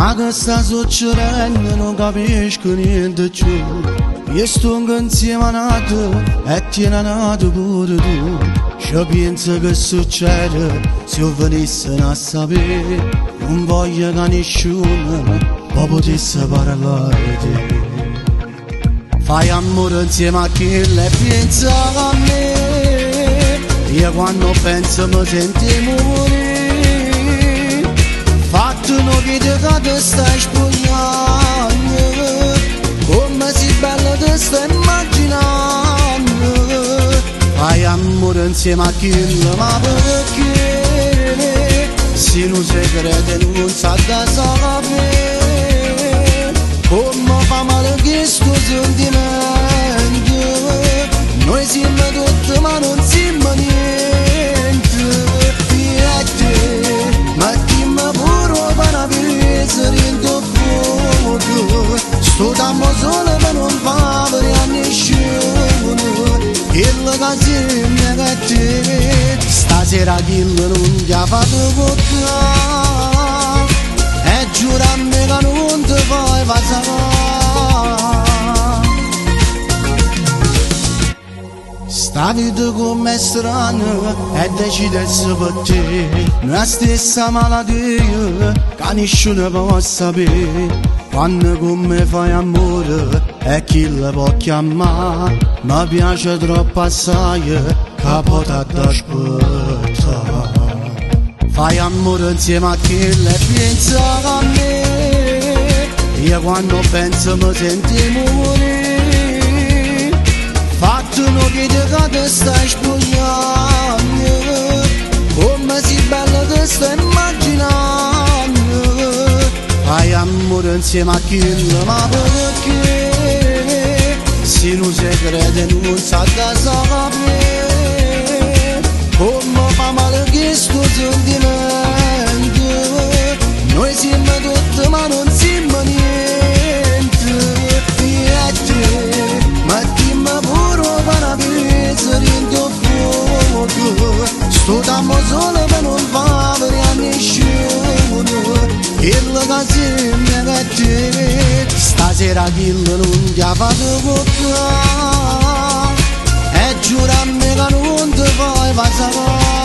Ma che sta succedendo non capisco niente più. Io sto insieme a nato e tiene nato pure tu. Ci penso che succede se io venisse a sapere. Non voglio che nessuno poi potesse parlare di te. Fai amore insieme a chi le pensa a me. Io quando penso mi sento morire. Fatto uno video che ti stai spogliando, come si bella ti stai immaginando. Fai amore insieme a chi ma perché? Se non si crede non sa da sapere. Come fa male questo sentimento. Noi siamo tutti ma non siamo niente. Mettiamo pure per essere in tuo fuoco. Sto dammo solo per non fare a nessuno. Il che siamo che te. Stasera chi non ti ha fatto toccare. E giurammi che non ti fai passare. Sta vita come è strana e decidesse per te. La stessa malattia che nessuno può sapere. Quando come fai amore e chi la può chiamare. Mi piace troppo assai che potrà aspettare. Fai amore insieme a chi le pensa a me. Io quando penso mi sento morire. Fatto uno video che ti stai spogliando, come si bella ti stai immaginando. Fai amore insieme a chi ma perché? Se non si crede non sa da sapere. Come fa male questo sentimento. Noi siamo tutti ma non siamo niente. Mettiamo pure per essere in tuo fuoco. Sto dammo solo per non fare a nessuno. Il che siamo che te. Stasera chi non ti ha fatto toccare. E giurammi che non ti fai passare.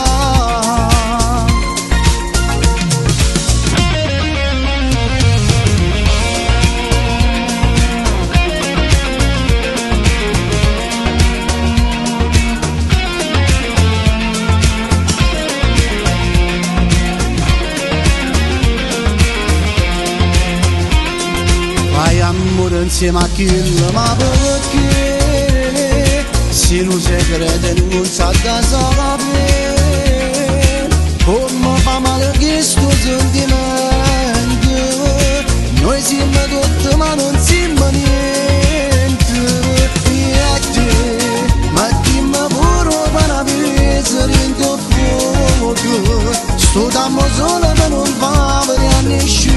Fai amore insieme a chi ma perché? Se non si crede non sa da sapere. Come fa male questo sentimento. Noi siamo tutti ma non siamo niente. Mettiamo pure per essere in tuo fuoco. Sto dammo solo per non fare a nessuno.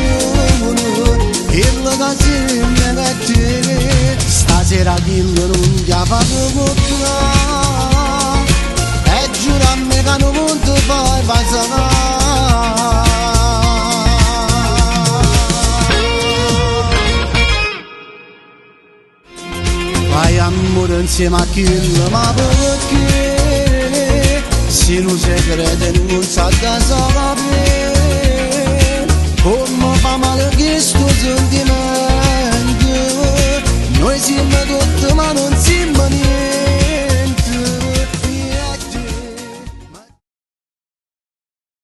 Il che siamo che te. Stasera chi non ti ha fatto toccare. E giurammi che non ti fai passare. Fai amore insieme a chi ma perché? Se non si crede non sa da sapere. Come fa male questo sentimento.